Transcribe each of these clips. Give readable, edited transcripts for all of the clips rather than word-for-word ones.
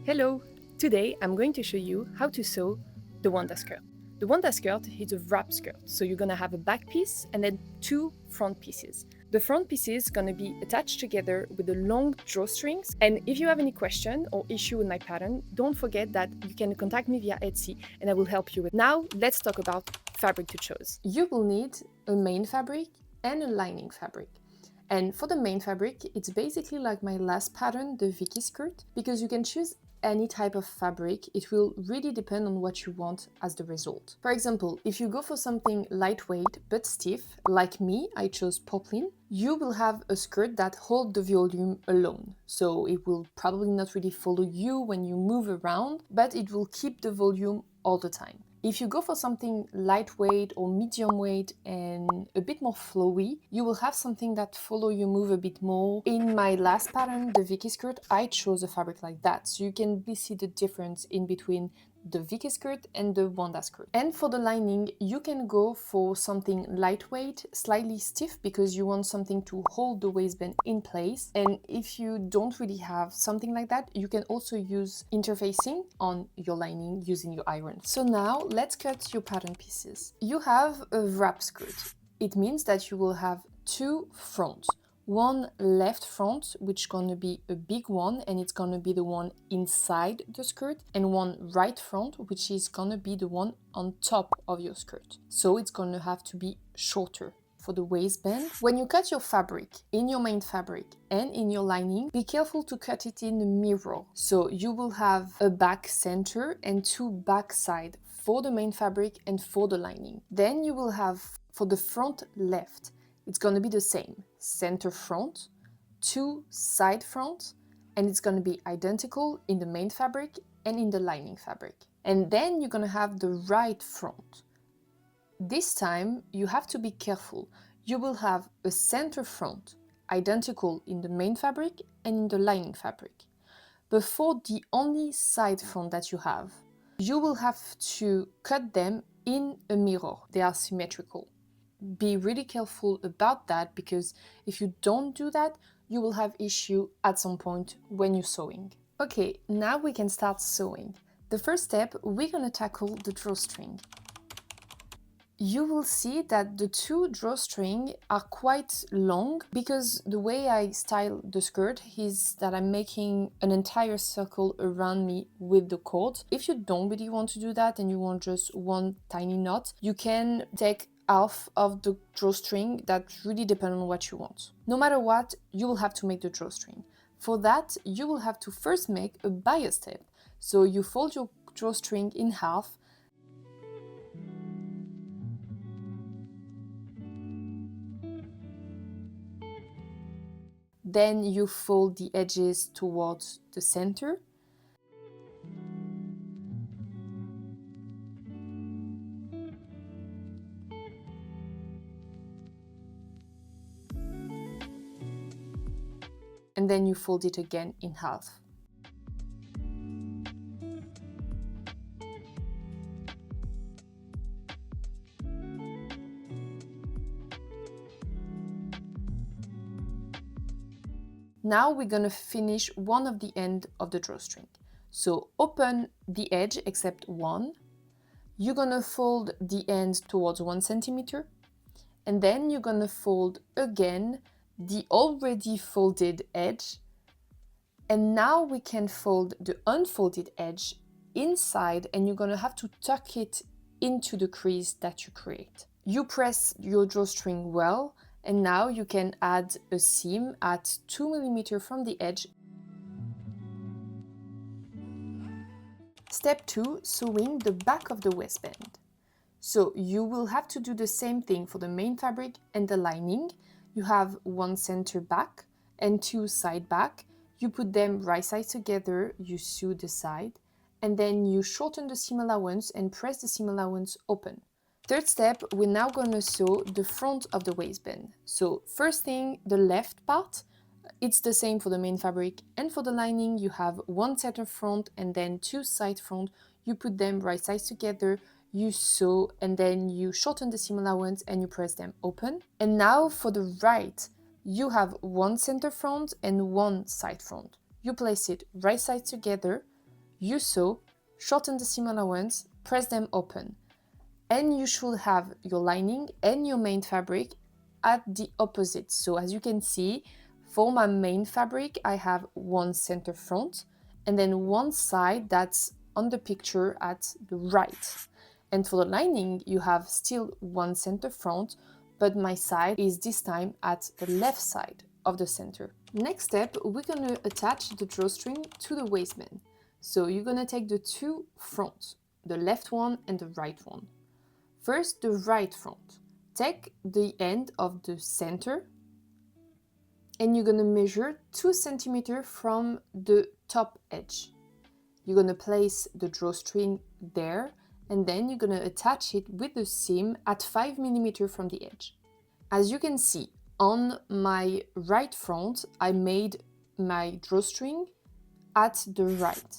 Hello! Today I'm going to show you how to sew the Wanda skirt. The Wanda skirt is a wrap skirt, so you're gonna have a back piece and then two front pieces. The front pieces gonna be attached together with the long drawstrings, and if you have any question or issue with my pattern, don't forget that you can contact me via Etsy and I will help you with. Now let's talk about fabric to choose. You will need a main fabric and a lining fabric. And for the main fabric, it's basically like my last pattern, the Vicky skirt, because you can choose any type of fabric. It will really depend on what you want as the result. For example, if you go for something lightweight but stiff, like me, I chose poplin, you will have a skirt that holds the volume alone. So it will probably not really follow you when you move around, but it will keep the volume all the time. If you go for something lightweight or medium weight and a bit more flowy, you will have something that follow you move a bit more. In my last pattern, the Vicky skirt, I chose a fabric like that. So you can really see the difference in between the Vicky skirt and the Wanda skirt. And for the lining, you can go for something lightweight, slightly stiff, because you want something to hold the waistband in place. And if you don't really have something like that, you can also use interfacing on your lining using your iron. So now let's cut your pattern pieces. You have a wrap skirt. It means that you will have two fronts. One left front, which is gonna be a big one, and it's gonna be the one inside the skirt, and one right front, which is gonna be the one on top of your skirt. So it's gonna have to be shorter. For the waistband, when you cut your fabric in your main fabric and in your lining, be careful to cut it in the mirror. So you will have a back center and two back side for the main fabric and for the lining. Then you will have for the front left, it's going to be the same, center front, two side front, and it's going to be identical in the main fabric and in the lining fabric. And then you're going to have the right front. This time you have to be careful. You will have a center front, identical in the main fabric and in the lining fabric. But for the only side front that you have, you will have to cut them in a mirror. They are symmetrical. Be really careful about that, because if you don't do that, you will have issue at some point when you're sewing. Okay, now we can start sewing. The first step, we're gonna tackle the drawstring. You will see that the two drawstrings are quite long, because the way I style the skirt is that I'm making an entire circle around me with the cord. If you don't really want to do that and you want just one tiny knot, you can take half of the drawstring. That really depends on what you want. No matter what, you will have to make the drawstring. For that, you will have to first make a bias step. So you fold your drawstring in half. Then you fold the edges towards the center. And then you fold it again in half. Now we're gonna finish one of the end of the drawstring. So open the edge except one. You're gonna fold the end towards 1 centimeter, and then you're gonna fold again the already folded edge. And now we can fold the unfolded edge inside, and you're gonna have to tuck it into the crease that you create. You press your drawstring well, and now you can add a seam at 2 millimeters from the edge. Step 2, sewing the back of the waistband. So you will have to do the same thing for the main fabric and the lining. You have one center back and two side back. You put them right sides together, you sew the side, and then you shorten the seam allowance and press the seam allowance open. Third step, we're now going to sew the front of the waistband. So first thing, the left part, it's the same for the main fabric and for the lining. You have one center front and then two side front. You put them right sides together, you sew, and then you shorten the seam allowance and you press them open. And now for the right, you have one center front and one side front. You place it right sides together, you sew, shorten the seam allowance, press them open. And you should have your lining and your main fabric at the opposite. So as you can see, for my main fabric, I have one center front and then one side that's on the picture at the right. And for the lining, you have still one center front, but my side is this time at the left side of the center. Next step, we're gonna attach the drawstring to the waistband. So you're gonna take the two fronts, the left one and the right one. First, the right front. Take the end of the center and you're gonna measure 2 centimeters from the top edge. You're gonna place the drawstring there and then you're gonna attach it with the seam at 5 millimeters from the edge. As you can see, on my right front, I made my drawstring at the right.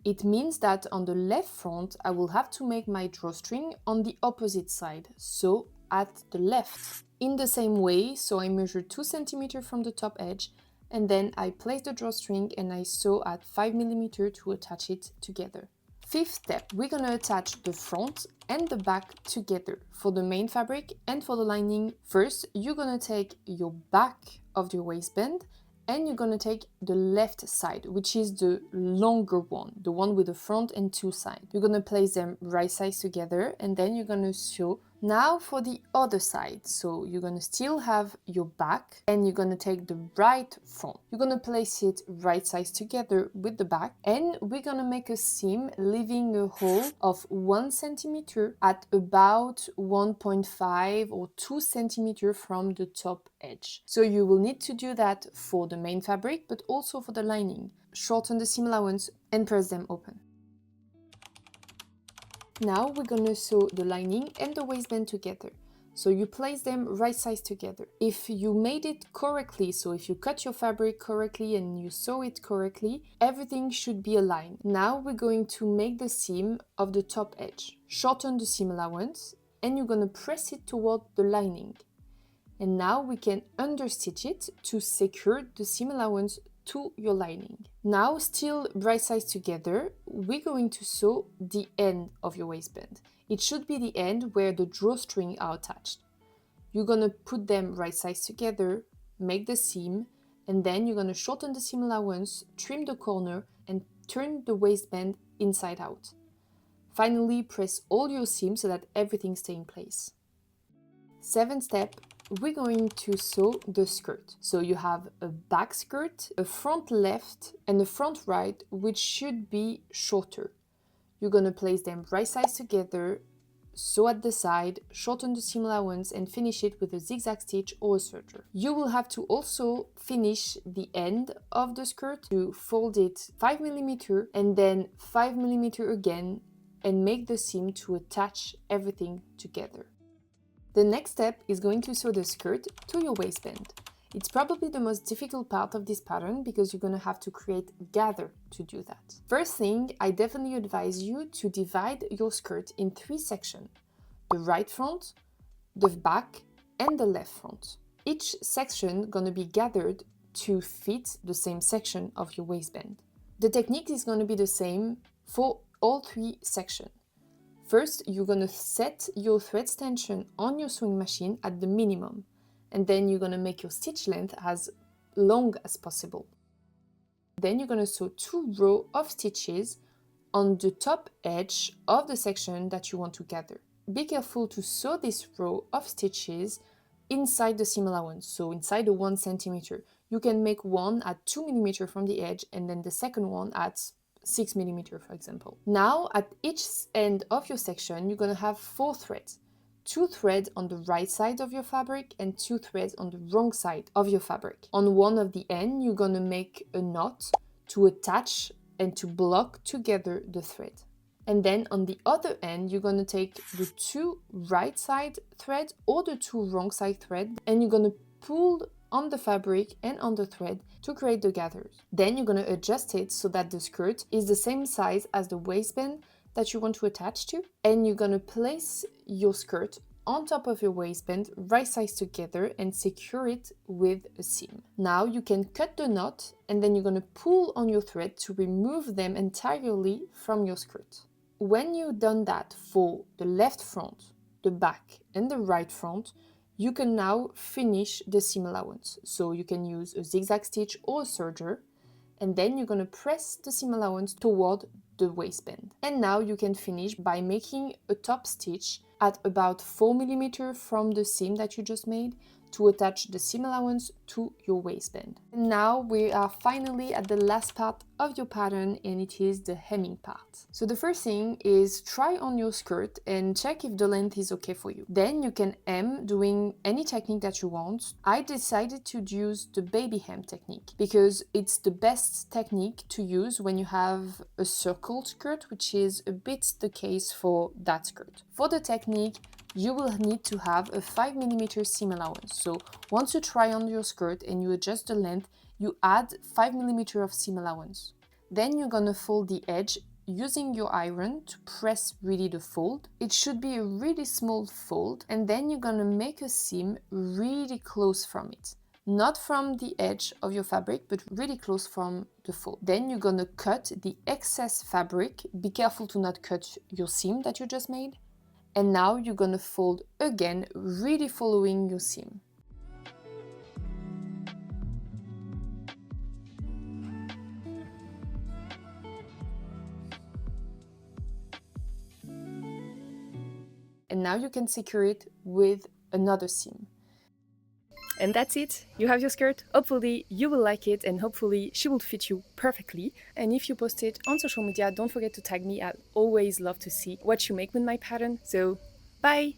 It means that on the left front, I will have to make my drawstring on the opposite side, so at the left. In the same way, so I measure 2 centimeters from the top edge, and then I place the drawstring and I sew at 5 millimeters to attach it together. Fifth step, we're gonna attach the front and the back together for the main fabric and for the lining. First, you're gonna take your back of the waistband and you're gonna take the left side, which is the longer one, the one with the front and two sides. You're gonna place them right sides together and then you're gonna sew. Now for the other side, so you're gonna still have your back and you're gonna take the right front. You're gonna place it right sides together with the back and we're gonna make a seam leaving a hole of 1 centimeter at about 1.5 or 2 centimeters from the top edge. So you will need to do that for the main fabric but also for the lining. Shorten the seam allowance and press them open. Now we're gonna sew the lining and the waistband together. So you place them right sides together. If you made it correctly, so if you cut your fabric correctly and you sew it correctly, everything should be aligned. Now we're going to make the seam of the top edge. Shorten the seam allowance and you're gonna press it toward the lining. And now we can understitch it to secure the seam allowance to your lining. Now, still right sides together, we're going to sew the end of your waistband. It should be the end where the drawstring are attached. You're gonna put them right sides together, make the seam, and then you're gonna shorten the seam allowance, trim the corner, and turn the waistband inside out. Finally, press all your seams so that everything stays in place. Seventh step, we're going to sew the skirt. So you have a back skirt, a front left and a front right, which should be shorter. You're gonna place them right sides together, sew at the side, shorten the seam allowance and finish it with a zigzag stitch or a serger. You will have to also finish the end of the skirt to fold it 5 millimeters and then 5 millimeters again and make the seam to attach everything together. The next step is going to sew the skirt to your waistband. It's probably the most difficult part of this pattern because you're going to have to create gather to do that. First thing, I definitely advise you to divide your skirt in 3 sections. The right front, the back and the left front. Each section going to be gathered to fit the same section of your waistband. The technique is going to be the same for all 3 sections. First, you're going to set your thread tension on your sewing machine at the minimum, and then you're going to make your stitch length as long as possible. Then you're going to sew 2 rows of stitches on the top edge of the section that you want to gather. Be careful to sew this row of stitches inside the seam allowance, so inside the 1 centimeter. You can make one at 2 millimeters from the edge and then the second one at 6 millimeters, for example. Now, at each end of your section, you're going to have 4 threads. 2 threads on the right side of your fabric and 2 threads on the wrong side of your fabric. On one of the ends, you're going to make a knot to attach and to block together the thread. And then on the other end, you're going to take the 2 right side threads or the 2 wrong side threads and you're going to pull on the fabric and on the thread to create the gathers. Then you're going to adjust it so that the skirt is the same size as the waistband that you want to attach to, and you're going to place your skirt on top of your waistband, right sides together, and secure it with a seam. Now you can cut the knot, and then you're going to pull on your thread to remove them entirely from your skirt. When you've done that for the left front, the back, and the right front, you can now finish the seam allowance. So you can use a zigzag stitch or a serger, and then you're going to press the seam allowance toward the waistband. And now you can finish by making a top stitch at about 4 mm from the seam that you just made to attach the seam allowance to your waistband. And now we are finally at the last part of your pattern, and it is the hemming part. So the first thing is try on your skirt and check if the length is okay for you. Then you can hem doing any technique that you want. I decided to use the baby hem technique because it's the best technique to use when you have a circled skirt, which is a bit the case for that skirt. For the technique, you will need to have a 5 mm seam allowance. So once you try on your skirt and you adjust the length, you add 5 mm of seam allowance. Then you're gonna fold the edge using your iron to press really the fold. It should be a really small fold, and then you're gonna make a seam really close from it. Not from the edge of your fabric, but really close from the fold. Then you're gonna cut the excess fabric. Be careful to not cut your seam that you just made. And now you're gonna fold again, really following your seam. And now you can secure it with another seam. And that's it, you have your skirt. Hopefully you will like it, and hopefully she will fit you perfectly. And if you post it on social media, don't forget to tag me. I always love to see what you make with my pattern. So bye!